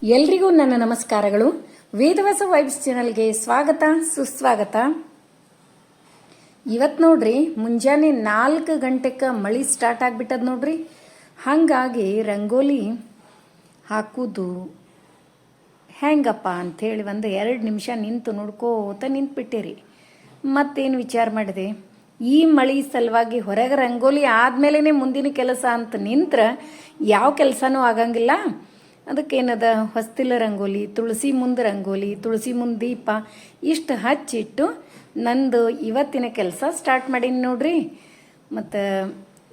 ಎಲ್ರಿಗೂ ನನ್ನ ನಮಸ್ಕಾರಗಳು. ವೇದವಾಸ ವೈಬ್ಸ್ ಚಾನಲ್ಗೆ ಸ್ವಾಗತ ಸುಸ್ವಾಗತ. ಇವತ್ತು ನೋಡ್ರಿ ಮುಂಜಾನೆ 4 ಗಂಟೆಗೆ ಮಳೆ ಸ್ಟಾರ್ಟ್ ಆಗಿಬಿಟ್ಟದ ನೋಡ್ರಿ. ಹಾಗಾಗಿ ರಂಗೋಲಿ ಹಾಕೋದು ಹೆಂಗಪ್ಪ ಅಂಥೇಳಿ 1-2 ನಿಮಿಷ ನಿಂತು ನೋಡ್ಕೋತ ನಿಂತ್ಬಿಟ್ಟಿರಿ. ಮತ್ತೇನು ವಿಚಾರ ಮಾಡಿದೆ, ಈ ಮಳೆ ಸಲುವಾಗಿ ಹೊರಗೆ ರಂಗೋಲಿ ಆದಮೇಲೆ ಮುಂದಿನ ಕೆಲಸ ಅಂತ ನಿಂತ್ರೆ ಯಾವ ಕೆಲಸನೂ ಆಗಂಗಿಲ್ಲ. ಅದಕ್ಕೇನದ ಹೊಸ್ತಿಲ ರಂಗೋಲಿ, ತುಳಸಿ ಮುಂದೆ ರಂಗೋಲಿ, ತುಳಸಿ ಮುಂದೆ ದೀಪ ಇಷ್ಟು ಹಚ್ಚಿಟ್ಟು ನಂದು ಇವತ್ತಿನ ಕೆಲಸ ಸ್ಟಾರ್ಟ್ ಮಾಡೀನಿ ನೋಡ್ರಿ. ಮತ್ತು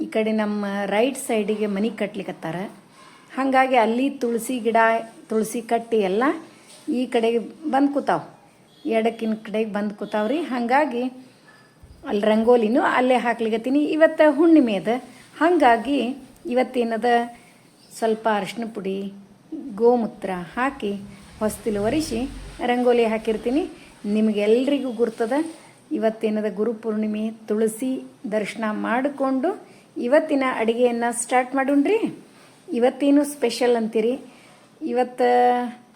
ಈ ಕಡೆ ನಮ್ಮ ರೈಟ್ ಸೈಡಿಗೆ ಮನೆ ಕಟ್ಲಿಕ್ಕತ್ತಾರ. ಹಾಗಾಗಿ ಅಲ್ಲಿ ತುಳಸಿ ಗಿಡ, ತುಳಸಿ ಕಟ್ಟಿ ಎಲ್ಲ ಈ ಕಡೆಗೆ ಬಂದು ಕೂತಾವ, ಎಡಕ್ಕಿನ ಕಡೆಗೆ ಬಂದು ಕೂತಾವ್ರಿ. ಹಾಗಾಗಿ ಅಲ್ಲಿ ರಂಗೋಲಿನೂ ಅಲ್ಲೇ ಹಾಕ್ಲಿಕತ್ತೀನಿ. ಇವತ್ತು ಹುಣ್ಣಿಮೆ ಅದ, ಹಾಗಾಗಿ ಇವತ್ತೇನದ ಸ್ವಲ್ಪ ಅರಿಶಿನ ಪುಡಿ, ಗೋಮೂತ್ರ ಹಾಕಿ ಹೊಸ್ತಿಲು ಒರೆಸಿ ರಂಗೋಲಿ ಹಾಕಿರ್ತೀನಿ. ನಿಮಗೆಲ್ರಿಗೂ ಗುರ್ತದ ಇವತ್ತೇನದ ಗುರುಪೂರ್ಣಿಮೆ, ತುಳಸಿ ದರ್ಶನ ಮಾಡಿಕೊಂಡು ಇವತ್ತಿನ ಅಡುಗೆಯನ್ನು ಸ್ಟಾರ್ಟ್ ಮಾಡೋಣ್ರಿ. ಇವತ್ತೇನು ಸ್ಪೆಷಲ್ ಅಂತೀರಿ, ಇವತ್ತು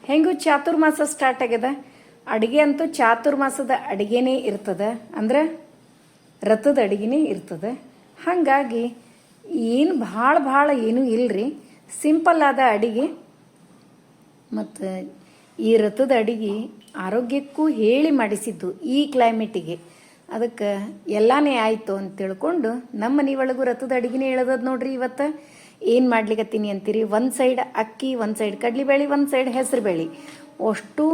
ಹೆಂಗೂ ಚಾತುರ್ಮಾಸ ಸ್ಟಾರ್ಟ್ ಆಗ್ಯದ. ಅಡುಗೆ ಅಂತೂ ಚಾತುರ್ಮಾಸದ ಅಡುಗೆನೇ ಇರ್ತದೆ, ಅಂದ್ರೆ ರಥದ ಅಡುಗೆನೇ ಇರ್ತದೆ. ಹಾಗಾಗಿ ಏನು ಭಾಳ ಏನೂ ಇಲ್ಲರಿ, ಸಿಂಪಲ್ ಆದ ಅಡುಗೆ. ಮತ್ತು ಈ ರಥದ ಅಡುಗೆ ಆರೋಗ್ಯಕ್ಕೂ ಹೇಳಿ ಮಾಡಿಸಿದ್ದು ಈ ಕ್ಲೈಮೇಟಿಗೆ. ಅದಕ್ಕೆ ಎಲ್ಲಾನೇ ಆಯಿತು ಅಂತ ತಿಳ್ಕೊಂಡು ನಮ್ಮ ಮನೆ ಒಳಗೂ ರಥದ ಅಡುಗೆನೇ ಹೇಳೋದದು ನೋಡ್ರಿ. ಇವತ್ತು ಏನು ಮಾಡ್ಲಿಕತ್ತೀನಿ ಅಂತೀರಿ, ಒಂದು ಸೈಡ್ ಅಕ್ಕಿ, ಒಂದು ಸೈಡ್ ಕಡ್ಲಿಬೇಳೆ, ಒಂದು ಸೈಡ್ ಹೆಸರು ಬೇಳೆ, ಅಷ್ಟು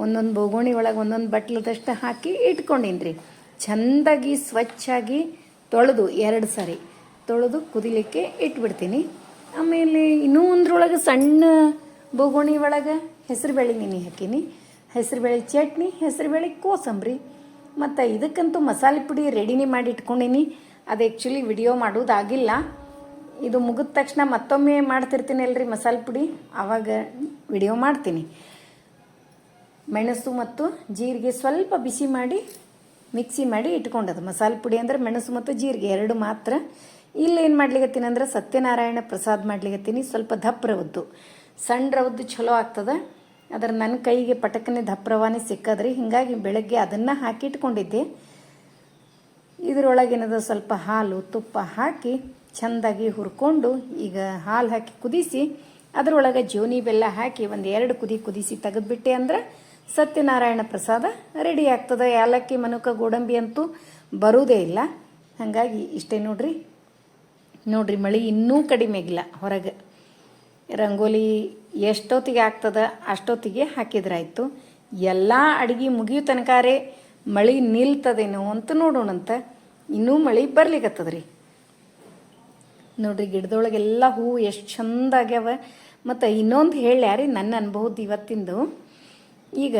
ಒಂದೊಂದು ಬೋಗೋಣಿ ಒಳಗೆ ಒಂದೊಂದು ಬಟ್ಲದಷ್ಟು ಹಾಕಿ ಇಟ್ಕೊಂಡೀನಿ ರೀ. ಚೆಂದಾಗಿ ಸ್ವಚ್ಛಾಗಿ ತೊಳೆದು 2 ಸಾರಿ ತೊಳೆದು ಕುದಿಲಿಕ್ಕೆ ಇಟ್ಬಿಡ್ತೀನಿ. ಆಮೇಲೆ ಇನ್ನೂ ಒಂದ್ರೊಳಗೆ ಸಣ್ಣ ಬೋಗೋಣಿ ಒಳಗೆ ಹೆಸರು ಬೇಳೆ ನೆನೆ ಹಾಕೀನಿ, ಹೆಸರು ಬೇಳೆ ಚಟ್ನಿ, ಹೆಸರು ಬೇಳೆ ಕೋಸಂಬರಿ. ಮತ್ತು ಇದಕ್ಕಂತೂ ಮಸಾಲೆ ಪುಡಿ ರೆಡಿನೇ ಮಾಡಿ ಇಟ್ಕೊಂಡೀನಿ. ಅದು ಆ್ಯಕ್ಚುಲಿ ವಿಡಿಯೋ ಮಾಡೋದಾಗಿಲ್ಲ. ಇದು ಮುಗಿದ ತಕ್ಷಣ ಮತ್ತೊಮ್ಮೆ ಮಾಡ್ತಿರ್ತೀನಿ ಅಲ್ರಿ ಮಸಾಲೆ ಪುಡಿ, ಆವಾಗ ವಿಡಿಯೋ ಮಾಡ್ತೀನಿ. ಮೆಣಸು ಮತ್ತು ಜೀರಿಗೆ ಸ್ವಲ್ಪ ಬಿಸಿ ಮಾಡಿ ಮಿಕ್ಸಿ ಮಾಡಿ ಇಟ್ಕೊಂಡದು. ಮಸಾಲೆ ಪುಡಿ ಅಂದರೆ ಮೆಣಸು ಮತ್ತು ಜೀರಿಗೆ 2 ಮಾತ್ರ. ಇಲ್ಲೇನು ಮಾಡ್ಲಿಕತ್ತೀನಿ ಅಂದ್ರೆ ಸತ್ಯನಾರಾಯಣ ಪ್ರಸಾದ ಮಾಡ್ಲಿಕತ್ತೀನಿ. ಸ್ವಲ್ಪ ದಪ್ಪ ರವದ್ದು, ಸಣ್ಣ ರವದ್ದು ಚಲೋ ಆಗ್ತದೆ. ಅದರ ನನ್ನ ಕೈಗೆ ಪಟಕನೆ ದಪ್ಪ ರವಾನೇ ಸಿಕ್ಕದ್ರಿ. ಹೀಗಾಗಿ ಬೆಳಗ್ಗೆ ಅದನ್ನು ಹಾಕಿ ಇಟ್ಕೊಂಡಿದ್ದೆ. ಇದರೊಳಗೇನದ ಸ್ವಲ್ಪ ಹಾಲು ತುಪ್ಪ ಹಾಕಿ ಚೆಂದಾಗಿ ಹುರ್ಕೊಂಡು, ಈಗ ಹಾಲು ಹಾಕಿ ಕುದಿಸಿ ಅದರೊಳಗೆ ಜೋನಿ ಬೆಲ್ಲ ಹಾಕಿ 1-2 ಕುದಿಸಿ ತೆಗೆದುಬಿಟ್ಟೆ ಅಂದ್ರೆ ಸತ್ಯನಾರಾಯಣ ಪ್ರಸಾದ ರೆಡಿ ಆಗ್ತದೆ. ಏಲಕ್ಕಿ ಮನುಕ ಗೋಡಂಬಿ ಅಂತೂ ಬರುವುದೇ ಇಲ್ಲ. ಹಾಗಾಗಿ ಇಷ್ಟೇ ನೋಡ್ರಿ. ಮಳೆ ಇನ್ನೂ ಕಡಿಮೆ ಆಗಿಲ್ಲ. ಹೊರಗೆ ರಂಗೋಲಿ ಎಷ್ಟೊತ್ತಿಗೆ ಆಗ್ತದೆ ಅಷ್ಟೊತ್ತಿಗೆ ಹಾಕಿದ್ರಾಯ್ತು. ಎಲ್ಲ ಅಡುಗೆ ಮುಗಿಯೋ ತನಕಾರೆ ಮಳೆ ನಿಲ್ತದೇನೋ ಅಂತ ನೋಡೋಣಂತ. ಇನ್ನೂ ಮಳೆ ಬರ್ಲಿಕ್ಕತ್ತದ್ರಿ ನೋಡ್ರಿ. ಗಿಡದೊಳಗೆಲ್ಲ ಹೂವು ಎಷ್ಟು ಚಂದಾಗ್ಯಾವ. ಮತ್ತು ಇನ್ನೊಂದು ಹೇಳ್ಯಾರಿ ನನ್ನ ಅನ್ಬಹುದು ಇವತ್ತಿಂದು. ಈಗ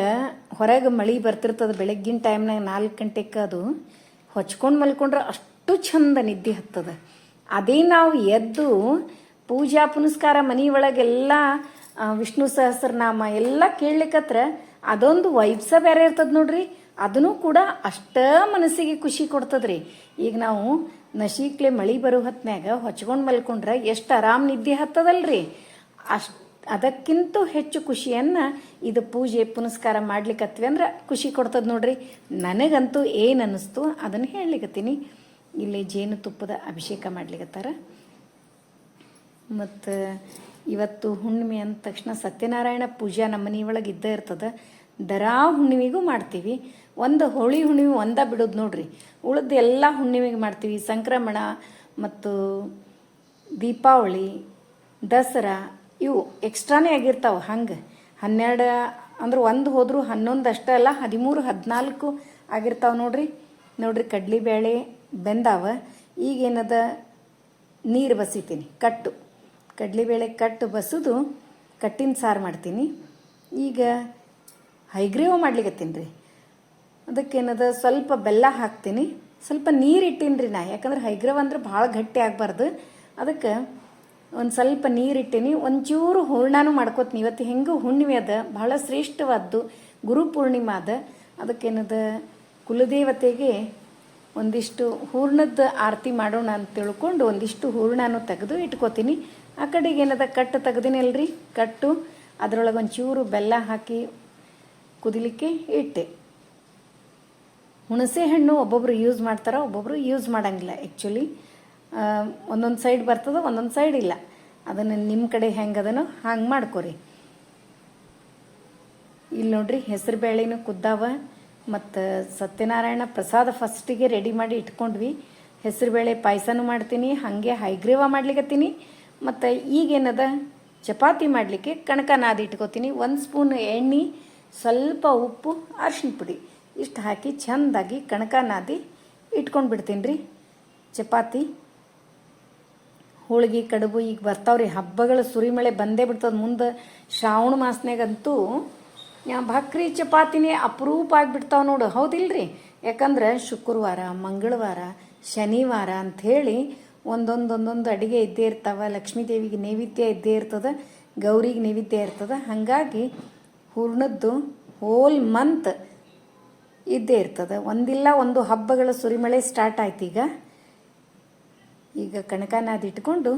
ಹೊರಗೆ ಮಳೆ ಬರ್ತಿರ್ತದೆ ಬೆಳಗ್ಗಿನ ಟೈಮ್ನಾಗ 4 ಗಂಟೆಗೆ. ಅದು ಹೊಚ್ಕೊಂಡು ಮಲ್ಕೊಂಡ್ರೆ ಅಷ್ಟು ಚಂದ ನಿದ್ದೆ ಹತ್ತದ. ಅದೇ ನಾವು ಎದ್ದು ಪೂಜಾ ಪುನಸ್ಕಾರ ಮನೆ ಒಳಗೆಲ್ಲ ವಿಷ್ಣು ಸಹಸ್ರನಾಮ ಎಲ್ಲ ಕೇಳಲಿಕ್ಕತ್ರ ಅದೊಂದು ವೈಬ್ಸ ಬೇರೆ ಇರ್ತದೆ ನೋಡ್ರಿ. ಅದನ್ನು ಕೂಡ ಅಷ್ಟ ಮನಸ್ಸಿಗೆ ಖುಷಿ ಕೊಡ್ತದ್ರಿ. ಈಗ ನಾವು ನಶೀಕ್ಲೆ ಮಳೆ ಬರೋ ಹೊತ್ನ್ಯಾಗ ಹೊಚ್ಕೊಂಡು ಮಲ್ಕೊಂಡ್ರೆ ಎಷ್ಟು ಆರಾಮ್ ನಿದ್ದೆ ಹತ್ತದಲ್ರಿ. ಅದಕ್ಕಿಂತ ಹೆಚ್ಚು ಖುಷಿಯನ್ನು ಇದು ಪೂಜೆ ಪುನಸ್ಕಾರ ಮಾಡ್ಲಿಕ್ಕತ್ವಿ ಅಂದ್ರೆ ಖುಷಿ ಕೊಡ್ತದೆ ನೋಡ್ರಿ. ನನಗಂತೂ ಏನು ಅನ್ನಿಸ್ತು ಅದನ್ನು ಹೇಳಲಿಕ್ಕತ್ತೀನಿ. ಇಲ್ಲಿ ಜೇನುತುಪ್ಪದ ಅಭಿಷೇಕ ಮಾಡ್ಲಿಕ್ಕತ್ತಾರ. ಮತ್ತು ಇವತ್ತು ಹುಣ್ಣಿಮೆ ಅಂದ ತಕ್ಷಣ ಸತ್ಯನಾರಾಯಣ ಪೂಜೆ ನಮ್ಮ ಮನೆ ಒಳಗೆ ಇದ್ದೇ ಇರ್ತದೆ. ದರಾ ಹುಣ್ಣಿಮೆಗೂ ಮಾಡ್ತೀವಿ. ಒಂದು ಹೋಳಿ ಹುಣ್ಣಿಮೆ ಒಂದ ಬಿಡೋದು ನೋಡ್ರಿ, ಉಳಿದ ಎಲ್ಲ ಹುಣ್ಣಿಮೆಗೆ ಮಾಡ್ತೀವಿ. ಸಂಕ್ರಮಣ ಮತ್ತು ದೀಪಾವಳಿ, ದಸರಾ ಇವು ಎಕ್ಸ್ಟ್ರಾನೇ ಆಗಿರ್ತಾವೆ. ಹಂಗೆ 12 ಅಂದ್ರೆ 1 ಹೋದರೂ 11 ಅಷ್ಟೇ ಅಲ್ಲ, 13 14 ಆಗಿರ್ತಾವೆ ನೋಡ್ರಿ. ಕಡ್ಲಿಬೇಳೆ ಬೆಂದಾವ. ಈಗೇನದ ನೀರು ಬಸಿತೀನಿ, ಕಡ್ಲಿಬೇಳೆ ಕಟ್ಟು ಬಸೋದು ಕಟ್ಟಿನ ಸಾರು ಮಾಡ್ತೀನಿ. ಈಗ ಹೈಗ್ರೀವ ಮಾಡ್ಲಿಕ್ಕತ್ತೀನಿ ರೀ. ಅದಕ್ಕೇನದ ಸ್ವಲ್ಪ ಬೆಲ್ಲ ಹಾಕ್ತೀನಿ, ಸ್ವಲ್ಪ ನೀರು ಇಟ್ಟೀನಿ ರೀ ನಾ. ಯಾಕಂದ್ರೆ ಹೈಗ್ರೀವ ಅಂದ್ರೆ ಭಾಳ ಗಟ್ಟಿ ಆಗಬಾರ್ದು. ಅದಕ್ಕೆ ಒಂದು ಸ್ವಲ್ಪ ನೀರಿಟ್ಟೀನಿ. ಒಂಚೂರು ಹೂರ್ಣನೂ ಮಾಡ್ಕೋತೀನಿ. ಇವತ್ತು ಹೆಂಗೂ ಹುಣ್ಣಿಮೆ ಅದ, ಭಾಳ ಶ್ರೇಷ್ಠವಾದ್ದು ಗುರುಪೂರ್ಣಿಮೆ ಅದ. ಅದಕ್ಕೇನದ ಕುಲದೇವತೆಗೆ ಒಂದಿಷ್ಟು ಹೂರ್ಣದ ಆರತಿ ಮಾಡೋಣ ಅಂತ ತಿಳ್ಕೊಂಡು ಒಂದಿಷ್ಟು ಹೂರ್ಣನೂ ತೆಗೆದು ಇಟ್ಕೋತೀನಿ. ಆ ಕಡೆಗೆ ಏನದ ಕಟ್ಟು ತೆಗ್ದಿನಲ್ರಿ, ಕಟ್ಟು ಅದರೊಳಗೆ ಒಂಚೂರು ಬೆಲ್ಲ ಹಾಕಿ ಕುದಿಲಿಕ್ಕೆ ಇಟ್ಟೆ. ಹುಣಸೆ ಹಣ್ಣು ಒಬ್ಬೊಬ್ರು ಯೂಸ್ ಮಾಡ್ತಾರೆ, ಒಬ್ಬೊಬ್ರು ಯೂಸ್ ಮಾಡೋಂಗಿಲ್ಲ. ಆ್ಯಕ್ಚುಲಿ ಒಂದೊಂದು ಸೈಡ್ ಬರ್ತದೆ, ಒಂದೊಂದು ಸೈಡ್ ಇಲ್ಲ. ಅದನ್ನು ನಿಮ್ಮ ಕಡೆ ಹೆಂಗದನೋ ಹಂಗೆ ಮಾಡ್ಕೊರಿ. ಇಲ್ಲಿ ನೋಡ್ರಿ ಹೆಸರುಬೇಳೆನೂ ಕುದ್ದಾವ ಮತ್ತು ಸತ್ಯನಾರಾಯಣ ಪ್ರಸಾದ ಫಸ್ಟಿಗೆ ರೆಡಿ ಮಾಡಿ ಇಟ್ಕೊಂಡ್ವಿ. ಹೆಸರುಬೇಳೆ ಪಾಯಸನೂ ಮಾಡ್ತೀನಿ, ಹಾಗೆ ಹೈಗ್ರೀವ ಮಾಡ್ಲಿಕ್ಕತ್ತೀನಿ. ಮತ್ತು ಈಗೇನದ ಚಪಾತಿ ಮಾಡಲಿಕ್ಕೆ ಕಣಕ ನಾದಿ ಇಟ್ಕೋತೀನಿ. 1 ಸ್ಪೂನ್ ಎಣ್ಣೆ, ಸ್ವಲ್ಪ ಉಪ್ಪು, ಅರಿಶಿನ ಪುಡಿ ಇಷ್ಟು ಹಾಕಿ ಚೆಂದಾಗಿ ಕಣಕ ನಾದಿ ಇಟ್ಕೊಂಡು ಬಿಡ್ತೀನಿ ರೀ. ಚಪಾತಿ ಹೋಳಿಗೆ ಕಡುಬು ಈಗ ಬರ್ತಾವ್ರಿ. ಹಬ್ಬಗಳ ಸುರಿಮಳೆ ಬಂದೇ ಬಿಡ್ತದೆ. ಮುಂದೆ ಶ್ರಾವಣ ಮಾಸನಾಗಂತೂ ಭಕ್ರಿ ಚಪಾತಿನೇ ಅಪರೂಪ ಆಗಿಬಿಡ್ತಾವೆ ನೋಡು, ಹೌದಿಲ್ರಿ? ಯಾಕಂದ್ರೆ ಶುಕ್ರವಾರ, ಮಂಗಳವಾರ, ಶನಿವಾರ ಅಂಥೇಳಿ ಒಂದೊಂದು ಅಡುಗೆ ಇದ್ದೇ ಇರ್ತಾವೆ. ಲಕ್ಷ್ಮೀ ದೇವಿಗೆ ನೈವೇದ್ಯ ಇದ್ದೇ ಇರ್ತದೆ, ಗೌರಿಗೆ ನೈವೇದ್ಯ ಇರ್ತದೆ. ಹಾಗಾಗಿ ಹೂರ್ಣದ್ದು ಹೋಲ್ ಮಂತ್ ಇದ್ದೇ ಇರ್ತದೆ. ಒಂದಿಲ್ಲ ಒಂದು ಹಬ್ಬಗಳ ಸುರಿಮಳೆ ಸ್ಟಾರ್ಟ್ ಆಯ್ತು. ಈಗ ಕಣಕನಾದಿ ಇಟ್ಕೊಂಡು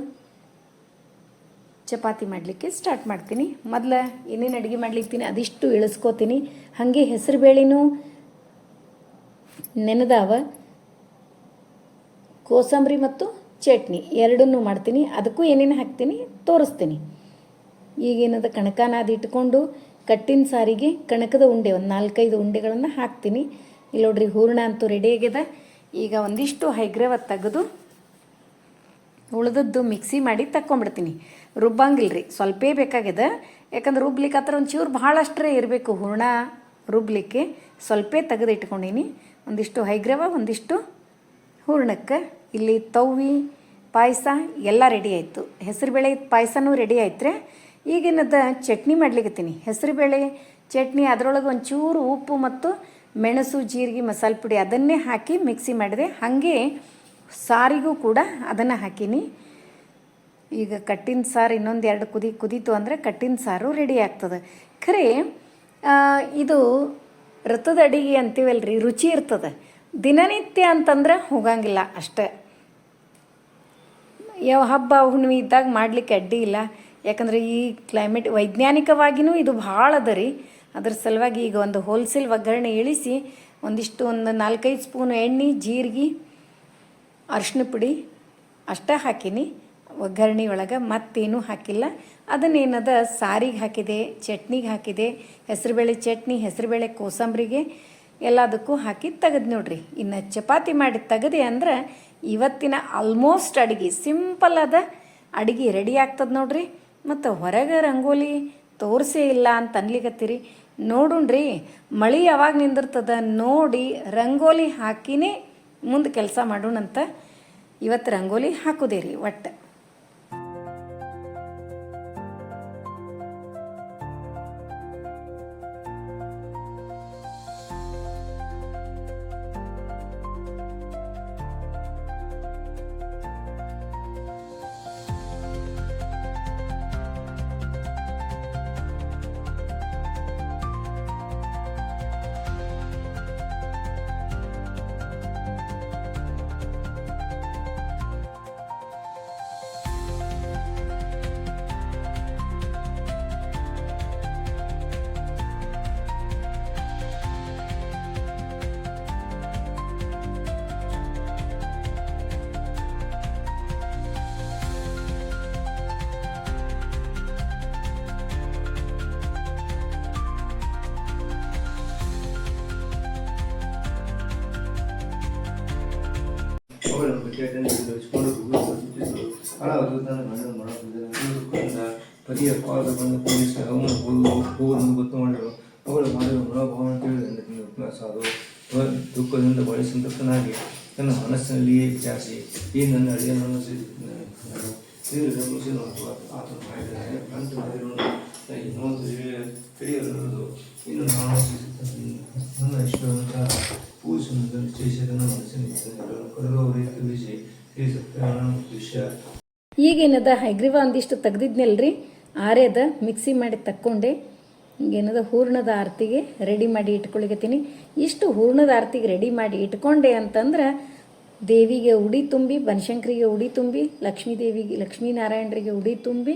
ಚಪಾತಿ ಮಾಡಲಿಕ್ಕೆ ಸ್ಟಾರ್ಟ್ ಮಾಡ್ತೀನಿ. ಮೊದಲು ಏನೇನು ಅಡುಗೆ ಮಾಡ್ಲಿಕ್ತೀನಿ ಅದಿಷ್ಟು ಇಳಿಸ್ಕೋತೀನಿ. ಹಾಗೆ ಹೆಸರು ಬೇಳೆನೂ ನೆನೆದಾವ, ಕೋಸಂಬರಿ ಮತ್ತು ಚಟ್ನಿ ಎರಡನ್ನೂ ಮಾಡ್ತೀನಿ. ಅದಕ್ಕೂ ಏನೇನು ಹಾಕ್ತೀನಿ ತೋರಿಸ್ತೀನಿ. ಈಗೇನದ ಕಣಕನಾದಿ ಇಟ್ಕೊಂಡು ಕಟ್ಟಿನ ಸಾರಿಗೆ ಕಣಕದ ಉಂಡೆ ಒಂದು 4-5 ಉಂಡೆಗಳನ್ನು ಹಾಕ್ತೀನಿ. ಇಲ್ಲಿ ನೋಡ್ರಿ ಹೂರ್ಣ ಅಂತೂ ರೆಡಿ ಆಗ್ಯದ. ಈಗ ಒಂದಿಷ್ಟು ಹೈಗ್ರೇವ ತೆಗೆದು ಉಳಿದದ್ದು ಮಿಕ್ಸಿ ಮಾಡಿ ತಕ್ಕೊಂಬಿಡ್ತೀನಿ. ರುಬ್ಬಂಗಿಲ್ರಿ, ಸ್ವಲ್ಪೇ ಬೇಕಾಗ್ಯದ. ಯಾಕಂದ್ರೆ ರುಬ್ಲಿಕ್ಕೆ ಹತ್ರ ಒಂಚೂರು ಭಾಳಷ್ಟರೇ ಇರಬೇಕು ಹೂರ್ಣ ರುಬ್ಲಿಕ್ಕೆ. ಸ್ವಲ್ಪೇ ತೆಗೆದು ಇಟ್ಕೊಂಡೀನಿ. ಒಂದಿಷ್ಟು ಹೈಗ್ರೇವ, ಒಂದಿಷ್ಟು ಹೂರ್ಣಕ್ಕೆ. ಇಲ್ಲಿ ತವ್ವಿ ಪಾಯಸ ಎಲ್ಲ ರೆಡಿ ಆಯಿತು. ಹೆಸರುಬೇಳೆ ಪಾಯಸನೂ ರೆಡಿ ಆಯ್ತು. ಈಗೇನದ ಚಟ್ನಿ ಮಾಡ್ಲಿಕ್ಕತ್ತೀನಿ. ಹೆಸರುಬೇಳೆ ಚಟ್ನಿ, ಅದರೊಳಗೆ ಒಂಚೂರು ಉಪ್ಪು ಮತ್ತು ಮೆಣಸು, ಜೀರಿಗೆ, ಮಸಾಲೆ ಪುಡಿ ಅದನ್ನೇ ಹಾಕಿ ಮಿಕ್ಸಿ ಮಾಡಿದೆ. ಹಾಗೆ ಸಾರಿಗೂ ಕೂಡ ಅದನ್ನು ಹಾಕೀನಿ. ಈಗ ಕಟ್ಟಿನ ಸಾರು ಇನ್ನೊಂದು 2 ಕುದೀತು ಅಂದರೆ ಕಟ್ಟಿನ ಸಾರು ರೆಡಿ ಆಗ್ತದೆ. ಖರೆ ಇದು ರಥದ ಅಡಿಗೆ ಅಂತೀವಲ್ರಿ, ರುಚಿ ಇರ್ತದೆ. ದಿನನಿತ್ಯ ಅಂತಂದ್ರೆ ಹೋಗಂಗಿಲ್ಲ ಅಷ್ಟೇ. ಯಾವ ಹಬ್ಬ ಹುಣ್ಣಿಮೆ ಇದ್ದಾಗ ಮಾಡಲಿಕ್ಕೆ ಅಡ್ಡಿ ಇಲ್ಲ. ಯಾಕಂದರೆ ಈ ಕ್ಲೈಮೇಟ್ ವೈಜ್ಞಾನಿಕವಾಗಿಯೂ ಇದು ಭಾಳ ಅದ ರೀ. ಅದ್ರ ಸಲುವಾಗಿ ಈಗ ಒಂದು ಹೋಲ್ಸೇಲ್ ಒಗ್ಗರಣೆ ಇಳಿಸಿ ಒಂದು 4-5 ಸ್ಪೂನ್ ಎಣ್ಣೆ, ಜೀರಿಗೆ, ಅರಿಶಿನ ಪುಡಿ ಅಷ್ಟೇ ಹಾಕೀನಿ ಒಗ್ಗರಣೆ ಒಳಗೆ. ಮತ್ತೇನೂ ಹಾಕಿಲ್ಲ. ಅದನ್ನೇನದ ಸಾರಿಗೆ ಹಾಕಿದೆ, ಚಟ್ನಿಗೆ ಹಾಕಿದೆ. ಹೆಸರುಬೇಳೆ ಚಟ್ನಿ, ಹೆಸರುಬೇಳೆ ಕೋಸಂಬರಿಗೆ ಎಲ್ಲದಕ್ಕೂ ಹಾಕಿ ತೆಗೆದು ನೋಡ್ರಿ. ಇನ್ನು ಚಪಾತಿ ಮಾಡಿ ತೆಗೆದೆ ಅಂದ್ರೆ ಇವತ್ತಿನ ಆಲ್ಮೋಸ್ಟ್ ಅಡುಗೆ ಸಿಂಪಲ್ ಅದ ಅಡುಗೆ ರೆಡಿ ಆಗ್ತದೆ ನೋಡ್ರಿ. ಮತ್ತು ಹೊರಗೆ ರಂಗೋಲಿ ತೋರಿಸೇ ಇಲ್ಲ ಅಂತ ಅನ್ಲಿಕತ್ತೀರಿ. ನೋಡುಣ್ರಿ, ಮಳೆ ಯಾವಾಗ ನಿಂದಿರ್ತದ ನೋಡಿ ರಂಗೋಲಿ ಹಾಕಿನೇ ಮುಂದೆ ಕೆಲಸ ಮಾಡೋಣಂತ ಇವತ್ತು ರಂಗೋಲಿ ಹಾಕೋದೇ ರೀ ಒಟ್ಟು. ಪತಿಯ ಪಾದವನ್ನು ಪೂಜಿಸಿ ಅವನು ಹೂವನ್ನು ಗೊತ್ತು ಮಾಡಿದರು. ಅವಳು ಮಾಡಿದ ಮನೋಭಾವನ ತಿಳಿದ ಸಾಧು ದುಃಖದಿಂದ ಬಳಿ ಸಂತೃಪ್ತನಾಗಿ ತನ್ನ ಮನಸ್ಸಿನಲ್ಲಿಯೇ ವಿಚಾರಿಸಿ ಈ ನನ್ನ ಅಡಿಯನ್ನು ಆತನು ಮಾಡಿದ್ದಾನೆ ಅಂತ ಹಿಡಿಯಲು ಇನ್ನು ನಾನು ನನ್ನ ಇಷ್ಟವನ್ನು ಪೂಜಿಸುವಂತ ನಿಶ್ಚಯಿಸಿದ ಮನಸ್ಸಿನ ಕಡಲವರೇ ತಿಳಿಸಿ ವಿಷಯ. ಈಗೇನದ ಹೈಗ್ರೀವ ಒಂದಿಷ್ಟು ತೆಗ್ದಿದ್ನಲ್ರಿ, ಆರ್ಯದ ಮಿಕ್ಸಿ ಮಾಡಿ ತಕ್ಕೊಂಡೆ. ಈಗೇನದ ಹೂರ್ಣದ ಆರತಿಗೆ ರೆಡಿ ಮಾಡಿ ಇಟ್ಕೊಳಿಕತ್ತೀನಿ. ಇಷ್ಟು ಹೂರ್ಣದ ಆರತಿಗೆ ರೆಡಿ ಮಾಡಿ ಇಟ್ಕೊಂಡೆ ಅಂತಂದ್ರೆ ದೇವಿಗೆ ಉಡಿ ತುಂಬಿ, ಬನಶಂಕರಿಗೆ ಉಡಿ ತುಂಬಿ, ಲಕ್ಷ್ಮೀದೇವಿಗೆ, ಲಕ್ಷ್ಮೀನಾರಾಯಣರಿಗೆ ಉಡಿ ತುಂಬಿ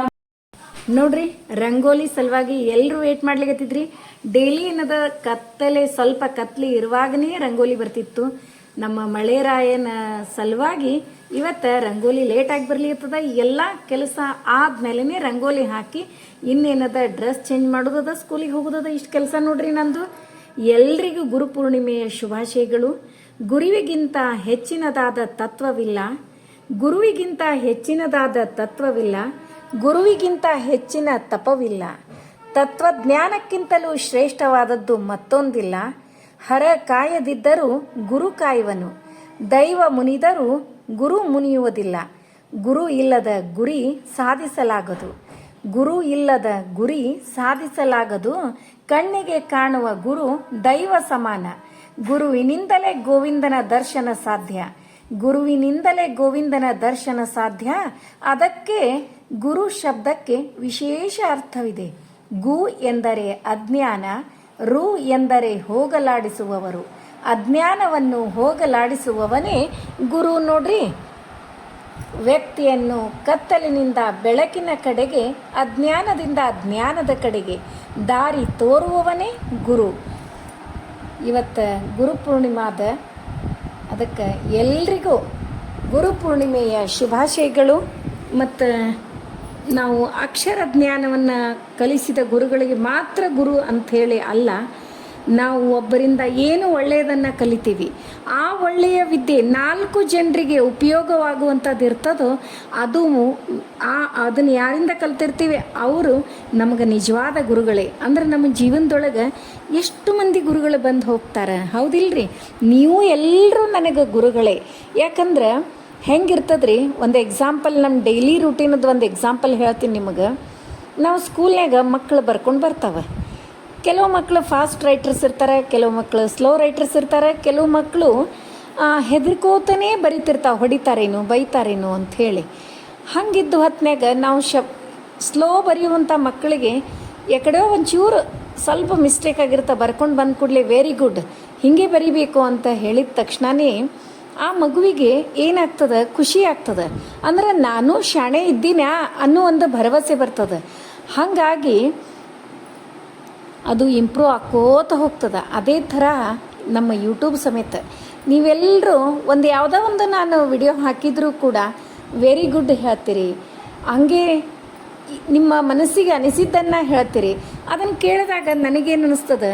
ನೋಡ್ರಿ ರಂಗೋಲಿ ಸಲುವಾಗಿ ಎಲ್ಲರೂ ವೇಟ್ ಮಾಡ್ಲಿಕತ್ತಿದ್ರಿ. ಡೈಲಿ ಏನದ ಕತ್ತಲೆ ಸ್ವಲ್ಪ ಕತ್ಲಿ ಇರುವಾಗನೇ ರಂಗೋಲಿ ಬರ್ತಿತ್ತು. ನಮ್ಮ ಮಳೆರಾಯನ ಸಲುವಾಗಿ ಇವತ್ತು ರಂಗೋಲಿ ಲೇಟಾಗಿ ಬರ್ಲಿರ್ತದ. ಎಲ್ಲ ಕೆಲಸ ಆದ್ಮೇಲೆ ರಂಗೋಲಿ ಹಾಕಿ ಇನ್ನೇನದ ಡ್ರೆಸ್ ಚೇಂಜ್ ಮಾಡೋದದ, ಸ್ಕೂಲಿಗೆ ಹೋಗೋದದ, ಇಷ್ಟು ಕೆಲಸ ನೋಡ್ರಿ ನಂದು. ಎಲ್ರಿಗೂ ಗುರುಪೂರ್ಣಿಮೆಯ ಶುಭಾಶಯಗಳು. ಗುರುವಿಗಿಂತ ಹೆಚ್ಚಿನದಾದ ತತ್ವವಿಲ್ಲ, ಗುರುವಿಗಿಂತ ಹೆಚ್ಚಿನದಾದ ತತ್ವವಿಲ್ಲ, ಗುರುವಿಗಿಂತ ಹೆಚ್ಚಿನ ತಪವಿಲ್ಲ, ತತ್ವಜ್ಞಾನಕ್ಕಿಂತಲೂ ಶ್ರೇಷ್ಠವಾದದ್ದು ಮತ್ತೊಂದಿಲ್ಲ. ಹರ ಕಾಯದಿದ್ದರೂ ಗುರು ಕಾಯುವನು, ದೈವ ಮುನಿದರೂ ಗುರು ಮುನಿಯುವುದಿಲ್ಲ. ಗುರು ಇಲ್ಲದ ಗುರಿ ಸಾಧಿಸಲಾಗದು, ಗುರು ಇಲ್ಲದ ಗುರಿ ಸಾಧಿಸಲಾಗದು. ಕಣ್ಣಿಗೆ ಕಾಣುವ ಗುರು ದೈವ ಸಮಾನ, ಗುರುವಿನಿಂದಲೇ ಗೋವಿಂದನ ದರ್ಶನ ಸಾಧ್ಯ, ಗುರುವಿನಿಂದಲೇ ಗೋವಿಂದನ ದರ್ಶನ ಸಾಧ್ಯ. ಅದಕ್ಕೆ ಗುರು ಶಬ್ದಕ್ಕೆ ವಿಶೇಷ ಅರ್ಥವಿದೆ. ಗು ಎಂದರೆ ಅಜ್ಞಾನ, ರು ಎಂದರೆ ಹೋಗಲಾಡಿಸುವವರು. ಅಜ್ಞಾನವನ್ನು ಹೋಗಲಾಡಿಸುವವನೇ ಗುರು ನೋಡ್ರಿ. ವ್ಯಕ್ತಿಯನ್ನು ಕತ್ತಲಿನಿಂದ ಬೆಳಕಿನ ಕಡೆಗೆ, ಅಜ್ಞಾನದಿಂದ ಜ್ಞಾನದ ಕಡೆಗೆ ದಾರಿ ತೋರುವವನೇ ಗುರು. ಇವತ್ತು ಗುರುಪೂರ್ಣಿಮಾದ, ಅದಕ್ಕೆ ಎಲ್ರಿಗೂ ಗುರುಪೂರ್ಣಿಮೆಯ ಶುಭಾಶಯಗಳು. ಮತ್ತು ನಾವು ಅಕ್ಷರ ಜ್ಞಾನವನ್ನು ಕಲಿಸಿದ ಗುರುಗಳಿಗೆ ಮಾತ್ರ ಗುರು ಅಂಥೇಳಿ ಅಲ್ಲ, ನಾವು ಒಬ್ಬರಿಂದ ಏನು ಒಳ್ಳೆಯದನ್ನು ಕಲಿತೀವಿ, ಆ ಒಳ್ಳೆಯ ವಿದ್ಯೆ 4 ಜನರಿಗೆ ಉಪಯೋಗವಾಗುವಂಥದ್ದು ಇರ್ತದೋ ಅದನ್ನು ಯಾರಿಂದ ಕಲ್ತಿರ್ತೀವಿ ಅವರು ನಮಗೆ ನಿಜವಾದ ಗುರುಗಳೇ. ಅಂದ್ರೆ ನಮ್ಮ ಜೀವನದೊಳಗೆ ಎಷ್ಟು ಮಂದಿ ಗುರುಗಳು ಬಂದು ಹೋಗ್ತಾರೆ, ಹೌದಿಲ್ರಿ? ನೀವು ಎಲ್ಲರೂ ನನಗೆ ಗುರುಗಳೇ. ಯಾಕಂದ್ರೆ ಹೆಂಗಿರ್ತದ್ರಿ, ಒಂದು ಎಕ್ಸಾಂಪಲ್ ನಮ್ಮ ಡೈಲಿ ರೂಟೀನದ್ದು ಒಂದು ಎಕ್ಸಾಂಪಲ್ ಹೇಳ್ತೀನಿ ನಿಮಗೆ. ನಾವು ಸ್ಕೂಲ್ನಾಗ ಮಕ್ಕಳು ಬರ್ಕೊಂಡು ಬರ್ತಾವೆ. ಕೆಲವು ಮಕ್ಕಳು ಫಾಸ್ಟ್ ರೈಟರ್ಸ್ ಇರ್ತಾರೆ, ಕೆಲವು ಮಕ್ಕಳು ಸ್ಲೋ ರೈಟರ್ಸ್ ಇರ್ತಾರೆ, ಕೆಲವು ಮಕ್ಕಳು ಹೆದರ್ಕೋತಾನೇ ಬರಿತಿರ್ತಾವೆ, ಹೊಡಿತಾರೇನು ಬೈತಾರೇನು ಅಂಥೇಳಿ. ಹಂಗಿದ್ದು ಹೊತ್ನಾಗ ನಾವು ಸ್ಲೋ ಬರೆಯುವಂಥ ಮಕ್ಕಳಿಗೆ ಎಕಡೆಯೋ ಒಂಚೂರು ಸ್ವಲ್ಪ ಮಿಸ್ಟೇಕ್ ಆಗಿರ್ತಾ ಬರ್ಕೊಂಡು ಬಂದ ಕೂಡಲೇ ವೆರಿ ಗುಡ್ ಹೀಗೆ ಬರಿಬೇಕು ಅಂತ ಹೇಳಿದ ತಕ್ಷಣವೇ ಆ ಮಗುವಿಗೆ ಏನಾಗ್ತದೆ, ಖುಷಿ ಆಗ್ತದೆ. ಅಂದ್ರೆ ನಾನು ಶಾಣೆ ಇದ್ದೀನಿ ಅನ್ನೋ ಒಂದು ಭರವಸೆ ಬರ್ತದೆ. ಹಾಗಾಗಿ ಅದು ಇಂಪ್ರೂವ್ ಆಕೋತ ಹೋಗ್ತದೆ. ಅದೇ ಥರ ನಮ್ಮ ಯೂಟ್ಯೂಬ್ ಸಮೇತ ನೀವೆಲ್ಲರೂ ಯಾವುದೋ ಒಂದು ನಾನು ವಿಡಿಯೋ ಹಾಕಿದರೂ ಕೂಡ ವೆರಿ ಗುಡ್ ಹೇಳ್ತೀರಿ, ಹಂಗೆ ನಿಮ್ಮ ಮನಸ್ಸಿಗೆ ಅನಿಸಿದ್ದನ್ನು ಹೇಳ್ತೀರಿ. ಅದನ್ನು ಕೇಳಿದಾಗ ನನಗೇನು ಅನ್ನಿಸ್ತದೆ,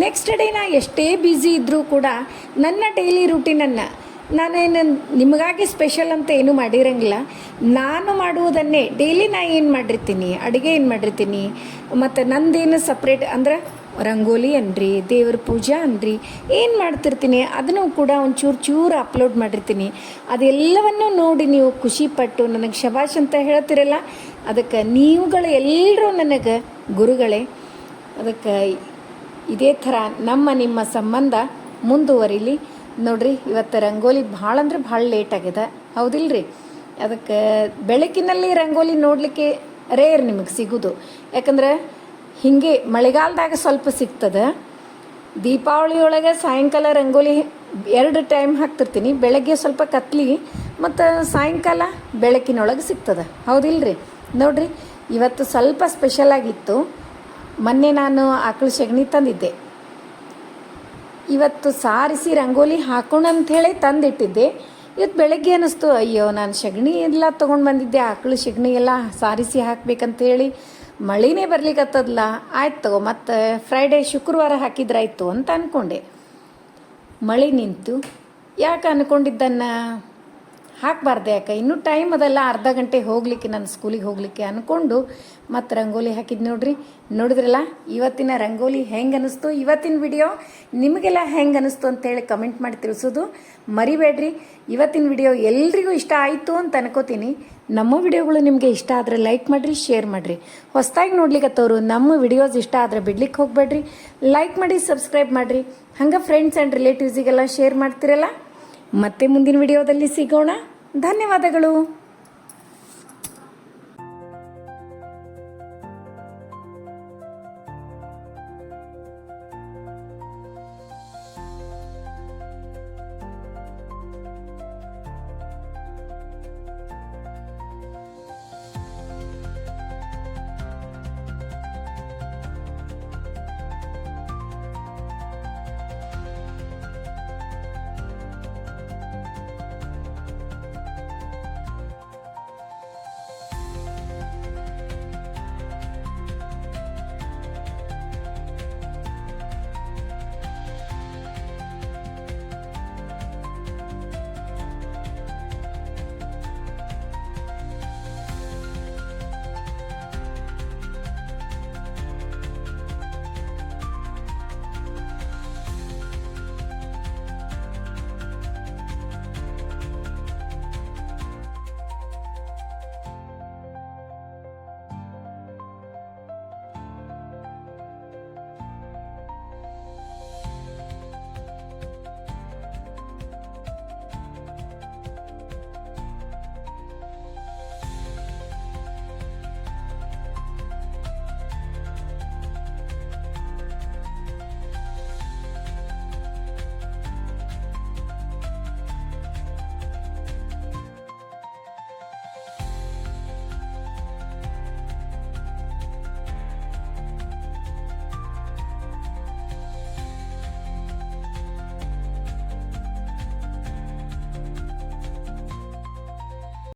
ನೆಕ್ಸ್ಟ್ ಡೇ ನಾ ಎಷ್ಟೇ ಬ್ಯುಸಿ ಇದ್ದರೂ ಕೂಡ ನನ್ನ ಡೈಲಿ ರೂಟೀನನ್ನು ನಾನೇನು ನಿಮಗಾಗಿ ಸ್ಪೆಷಲ್ ಅಂತ ಏನೂ ಮಾಡಿರಂಗಿಲ್ಲ. ನಾನು ಮಾಡುವುದನ್ನೇ ಡೈಲಿ ನಾ ಏನು ಮಾಡಿರ್ತೀನಿ, ಅಡುಗೆ ಏನು ಮಾಡಿರ್ತೀನಿ, ಮತ್ತು ನಂದೇನು ಸಪ್ರೇಟ್ ಅಂದ್ರೆ ರಂಗೋಲಿ ಅನ್ರಿ, ದೇವ್ರ ಪೂಜೆ ಅನ್ರಿ, ಏನು ಮಾಡ್ತಿರ್ತೀನಿ ಅದನ್ನು ಕೂಡ ಚೂರು ಅಪ್ಲೋಡ್ ಮಾಡಿರ್ತೀನಿ. ಅದೆಲ್ಲವನ್ನು ನೋಡಿ ನೀವು ಖುಷಿಪಟ್ಟು ನನಗೆ ಶಬಾಷ್ ಅಂತ ಹೇಳ್ತಿರಲ್ಲ, ಅದಕ್ಕೆ ನೀವುಗಳು ಎಲ್ಲರೂ ನನಗೆ ಗುರುಗಳೇ. ಅದಕ್ಕೆ ಇದೇ ಥರ ನಿಮ್ಮ ಸಂಬಂಧ ಮುಂದುವರಿಲಿ. ನೋಡ್ರಿ ಇವತ್ತು ರಂಗೋಲಿ ಭಾಳ ಅಂದ್ರೆ ಭಾಳ ಲೇಟ್ ಆಗಿದೆ, ಹೌದಿಲ್ರಿ? ಅದಕ್ಕೆ ಬೆಳಕಿನಲ್ಲಿ ರಂಗೋಲಿ ನೋಡಲಿಕ್ಕೆ ರೇರ್ ನಿಮಗೆ ಸಿಗೋದು. ಯಾಕಂದ್ರೆ ಹೀಗೆ ಮಳೆಗಾಲದಾಗ ಸ್ವಲ್ಪ ಸಿಗ್ತದೆ. ದೀಪಾವಳಿ ಒಳಗೆ ಸಾಯಂಕಾಲ ರಂಗೋಲಿ 2 ಟೈಮ್ ಹಾಕ್ತಿರ್ತೀನಿ, ಬೆಳಗ್ಗೆ ಸ್ವಲ್ಪ ಕತ್ಲಿ ಮತ್ತು ಸಾಯಂಕಾಲ ಬೆಳಕಿನೊಳಗೆ ಸಿಗ್ತದೆ, ಹೌದಿಲ್ರಿ? ನೋಡ್ರಿ ಇವತ್ತು ಸ್ವಲ್ಪ ಸ್ಪೆಷಲ್ ಆಗಿತ್ತು. ಮೊನ್ನೆ ನಾನು ಆಕಳು ಸಗಣಿ ತಂದಿದ್ದೆ, ಇವತ್ತು ಸಾರಿಸಿ ರಂಗೋಲಿ ಹಾಕೋಣ ಅಂಥೇಳಿ ತಂದಿಟ್ಟಿದ್ದೆ. ಇವತ್ತು ಬೆಳಗ್ಗೆ ಅನ್ನಿಸ್ತು, ಅಯ್ಯೋ ನಾನು ಸಗಣಿ ಎಲ್ಲ ತೊಗೊಂಡು ಬಂದಿದ್ದೆ, ಆಕಳು ಸಗಣಿ ಎಲ್ಲ ಸಾರಿಸಿ ಹಾಕ್ಬೇಕಂತೇಳಿ ಮಳೆನೇ ಬರ್ಲಿಕ್ಕತ್ತದಲ್ಲ, ಆಯ್ತು ತಗೋ ಮತ್ತು ಫ್ರೈಡೇ ಶುಕ್ರವಾರ ಹಾಕಿದ್ರಾಯ್ತು ಅಂತ ಅಂದ್ಕೊಂಡೆ. ಮಳೆ ನಿಂತು ಯಾಕೆ ಅಂದ್ಕೊಂಡಿದ್ದನ್ನು ಹಾಕಬಾರ್ದು, ಯಾಕೆ ಇನ್ನೂ ಟೈಮ್ ಅದಲ್ಲ, ಅರ್ಧ ಗಂಟೆ ಹೋಗಲಿಕ್ಕೆ ನನ್ನ ಸ್ಕೂಲಿಗೆ ಹೋಗಲಿಕ್ಕೆ ಅಂದ್ಕೊಂಡು ಮತ್ತು ರಂಗೋಲಿ ಹಾಕಿದ್ದು. ನೋಡಿದ್ರಲ್ಲ ಇವತ್ತಿನ ರಂಗೋಲಿ ಹೆಂಗೆ ಅನ್ನಿಸ್ತು, ಇವತ್ತಿನ ವಿಡಿಯೋ ನಿಮಗೆಲ್ಲ ಹೆಂಗೆ ಅನ್ನಿಸ್ತು ಅಂತೇಳಿ ಕಮೆಂಟ್ ಮಾಡಿ ತಿಳಿಸೋದು ಮರಿಬೇಡ್ರಿ. ಇವತ್ತಿನ ವಿಡಿಯೋ ಎಲ್ರಿಗೂ ಇಷ್ಟ ಆಯಿತು ಅಂತ ಅನ್ಕೋತೀನಿ. ನಮ್ಮ ವಿಡಿಯೋಗಳು ನಿಮಗೆ ಇಷ್ಟ ಆದರೆ ಲೈಕ್ ಮಾಡಿರಿ, ಶೇರ್ ಮಾಡಿರಿ. ಹೊಸದಾಗಿ ನೋಡ್ಲಿಕ್ಕತ್ತವರು ನಮ್ಮ ವಿಡಿಯೋಸ್ ಇಷ್ಟ ಆದರೆ ಬಿಡ್ಲಿಕ್ಕೆ ಹೋಗಬೇಡ್ರಿ, ಲೈಕ್ ಮಾಡಿ, ಸಬ್ಸ್ಕ್ರೈಬ್ ಮಾಡಿರಿ. ಹಂಗೆ ಫ್ರೆಂಡ್ಸ್ ಆ್ಯಂಡ್ ರಿಲೇಟಿವ್ಸಿಗೆಲ್ಲ ಶೇರ್ ಮಾಡ್ತಿರಲ್ಲ. ಮತ್ತೆ ಮುಂದಿನ ವಿಡಿಯೋದಲ್ಲಿ ಸಿಗೋಣ. ಧನ್ಯವಾದಗಳು.